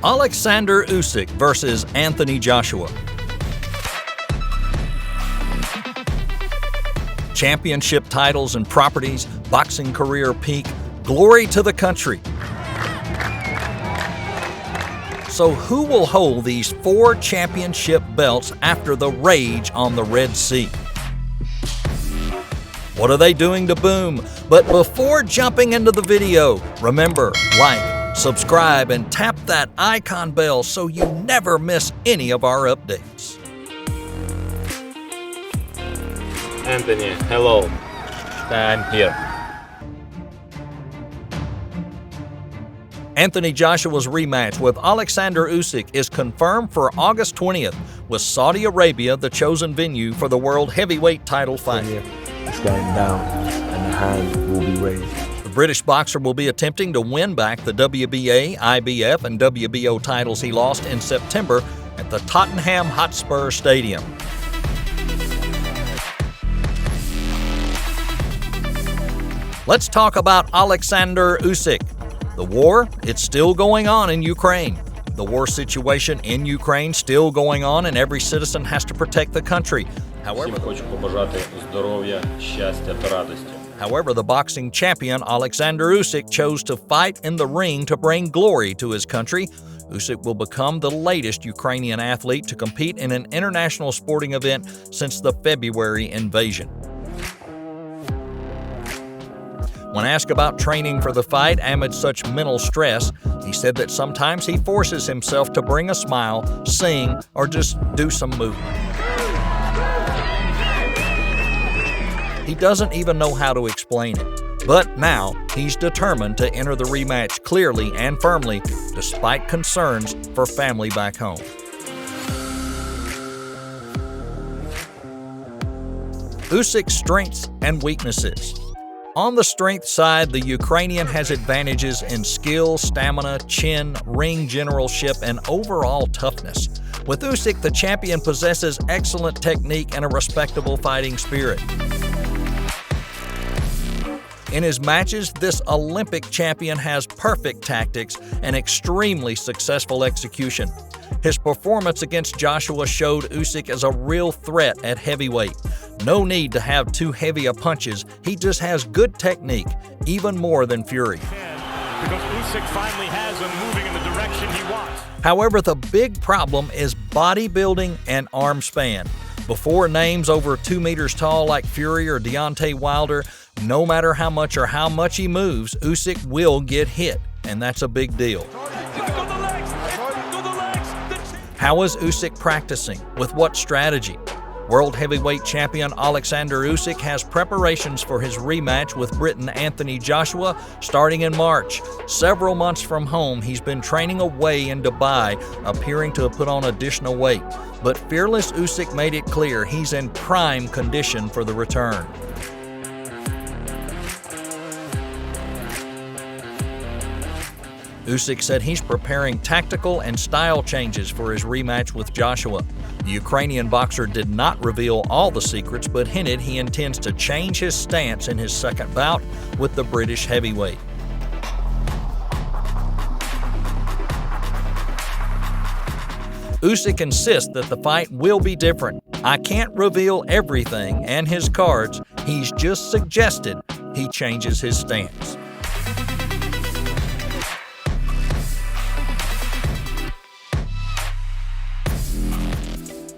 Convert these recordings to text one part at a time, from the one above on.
Oleksandr Usyk versus Anthony Joshua. Championship titles and properties, boxing career peak, glory to the country. So who will hold these 4 championship belts after the rage on the Red Sea? What are they doing to boom? But before jumping into the video, remember, like, subscribe, and tap that icon bell so you never miss any of our updates. Anthony, hello. I'm here. Anthony Joshua's rematch with Oleksandr Usyk is confirmed for August 20th, with Saudi Arabia the chosen venue for the world heavyweight title fight. It's going down, and the hand will be raised. The British boxer will be attempting to win back the WBA, IBF, and WBO titles he lost in September at the Tottenham Hotspur Stadium. Let's talk about Oleksandr Usyk. The war, it's still going on in Ukraine. The war situation in Ukraine still going on, and every citizen has to protect the country. However, the boxing champion Oleksandr Usyk chose to fight in the ring to bring glory to his country. Usyk will become the latest Ukrainian athlete to compete in an international sporting event since the February invasion. When asked about training for the fight amid such mental stress, he said that sometimes he forces himself to bring a smile, sing, or just do some movement. He doesn't even know how to explain it. But now, he's determined to enter the rematch clearly and firmly, despite concerns for family back home. Usyk's strengths and weaknesses. On the strength side, the Ukrainian has advantages in skill, stamina, chin, ring generalship, and overall toughness. With Usyk, the champion possesses excellent technique and a respectable fighting spirit. In his matches, this Olympic champion has perfect tactics and extremely successful execution. His performance against Joshua showed Usyk as a real threat at heavyweight. No need to have too heavy a punches, he just has good technique, even more than Fury. Because Usyk finally has him moving in the direction he wants. However, the big problem is bodybuilding and arm span. Before names over 2 meters tall like Fury or Deontay Wilder, no matter how much he moves, Usyk will get hit, and that's a big deal. How is Usyk practicing? With what strategy? World heavyweight champion Oleksandr Usyk has preparations for his rematch with Briton Anthony Joshua starting in March. Several months from home, he's been training away in Dubai, appearing to have put on additional weight. But fearless Usyk made it clear he's in prime condition for the return. Usyk said he's preparing tactical and style changes for his rematch with Joshua. The Ukrainian boxer did not reveal all the secrets, but hinted he intends to change his stance in his second bout with the British heavyweight. Usyk insists that the fight will be different. I can't reveal everything and his cards. He's just suggested he changes his stance.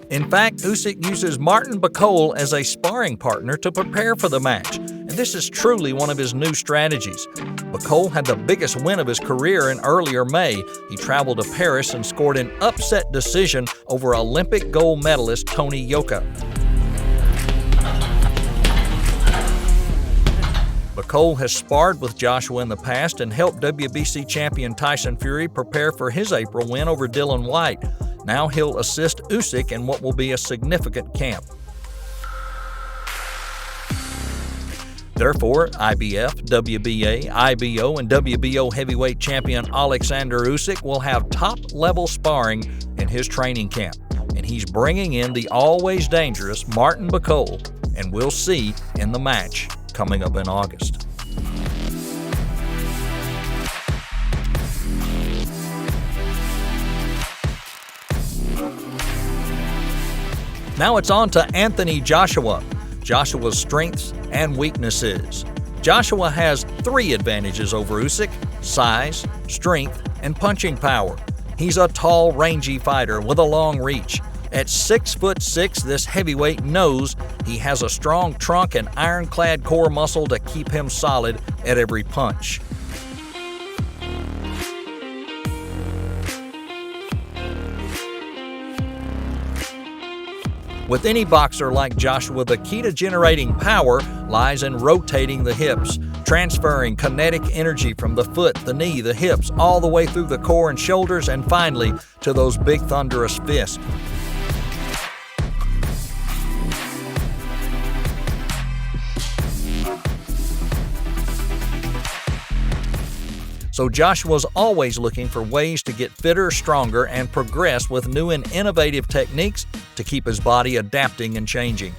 In fact, Usyk uses Martin Bakole as a sparring partner to prepare for the match, and this is truly one of his new strategies. Bakole had the biggest win of his career in earlier May. He traveled to Paris and scored an upset decision over Olympic gold medalist Tony Yoka. Bakole has sparred with Joshua in the past and helped WBC champion Tyson Fury prepare for his April win over Dillian Whyte. Now he'll assist Usyk in what will be a significant camp. Therefore, IBF, WBA, IBO, and WBO heavyweight champion Oleksandr Usyk will have top-level sparring in his training camp, and he's bringing in the always dangerous Martin Bakole, and we'll see in the match coming up in August. Now it's on to Anthony Joshua. Joshua's strengths and weaknesses. Joshua has 3 advantages over Usyk: size, strength, and punching power. He's a tall, rangy fighter with a long reach. At 6'6", this heavyweight knows he has a strong trunk and ironclad core muscle to keep him solid at every punch. With any boxer like Joshua, the key to generating power lies in rotating the hips, transferring kinetic energy from the foot, the knee, the hips, all the way through the core and shoulders, and finally to those big thunderous fists. So Joshua's always looking for ways to get fitter, stronger, and progress with new and innovative techniques to keep his body adapting and changing.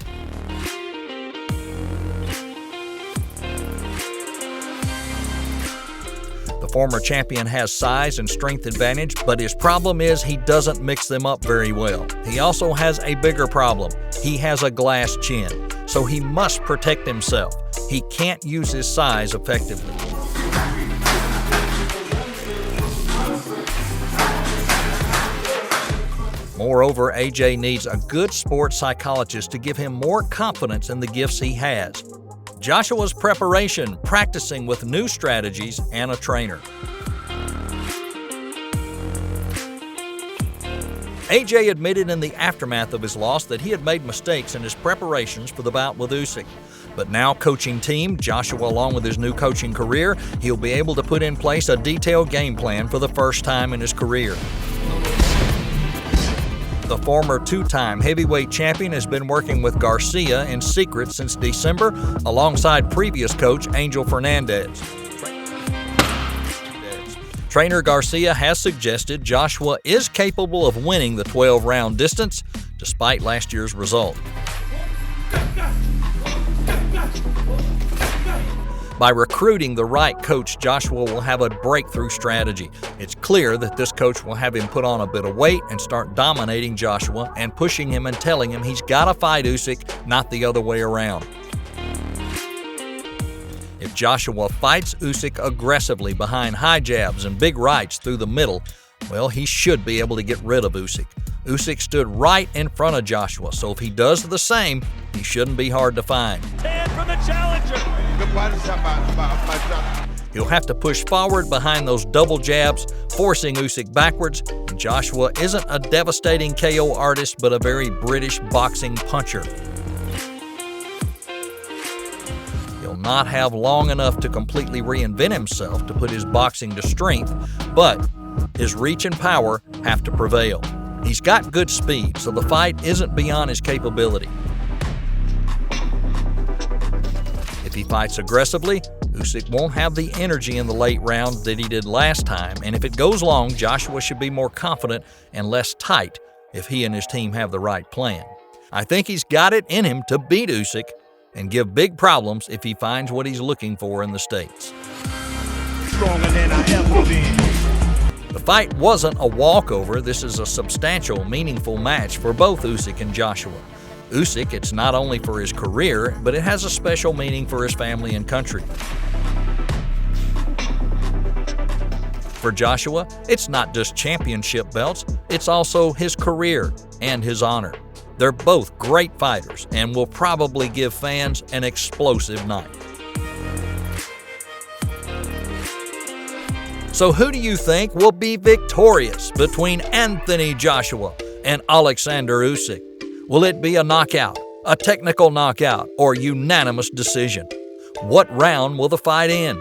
The former champion has size and strength advantage, but his problem is he doesn't mix them up very well. He also has a bigger problem. He has a glass chin, so he must protect himself. He can't use his size effectively. Moreover, AJ needs a good sports psychologist to give him more confidence in the gifts he has. Joshua's preparation, practicing with new strategies, and a trainer. AJ admitted in the aftermath of his loss that he had made mistakes in his preparations for the bout with Usyk. But now coaching team, Joshua along with his new coaching career, he'll be able to put in place a detailed game plan for the first time in his career. The former 2-time heavyweight champion has been working with Garcia in secret since December, alongside previous coach Angel Fernandez. Trainer Garcia has suggested Joshua is capable of winning the 12-round distance, despite last year's result. By recruiting the right coach, Joshua will have a breakthrough strategy. It's clear that this coach will have him put on a bit of weight and start dominating Joshua and pushing him and telling him he's got to fight Usyk, not the other way around. If Joshua fights Usyk aggressively behind high jabs and big rights through the middle, well, he should be able to get rid of Usyk. Usyk stood right in front of Joshua, so if he does the same, he shouldn't be hard to find. And from the challenger. He'll have to push forward behind those double jabs, forcing Usyk backwards. And Joshua isn't a devastating KO artist, but a very British boxing puncher. He'll not have long enough to completely reinvent himself to put his boxing to strength, but his reach and power have to prevail. He's got good speed, so the fight isn't beyond his capability. If he fights aggressively, Usyk won't have the energy in the late round that he did last time, and if it goes long, Joshua should be more confident and less tight if he and his team have the right plan. I think he's got it in him to beat Usyk and give big problems if he finds what he's looking for in the States. Stronger than I ever been. The fight wasn't a walkover. This is a substantial, meaningful match for both Usyk and Joshua. Usyk, it's not only for his career, but it has a special meaning for his family and country. For Joshua, it's not just championship belts, it's also his career and his honor. They're both great fighters and will probably give fans an explosive night. So who do you think will be victorious between Anthony Joshua and Oleksandr Usyk? Will it be a knockout, a technical knockout, or unanimous decision? What round will the fight end?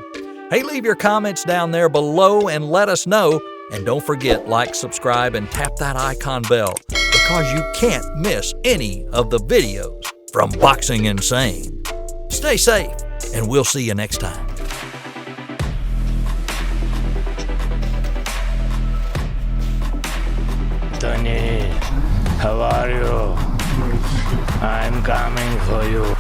Hey, leave your comments down there below and let us know. And don't forget, like, subscribe, and tap that icon bell because you can't miss any of the videos from Boxing Insane. Stay safe, and we'll see you next time. Tony, how are you? I'm coming for you.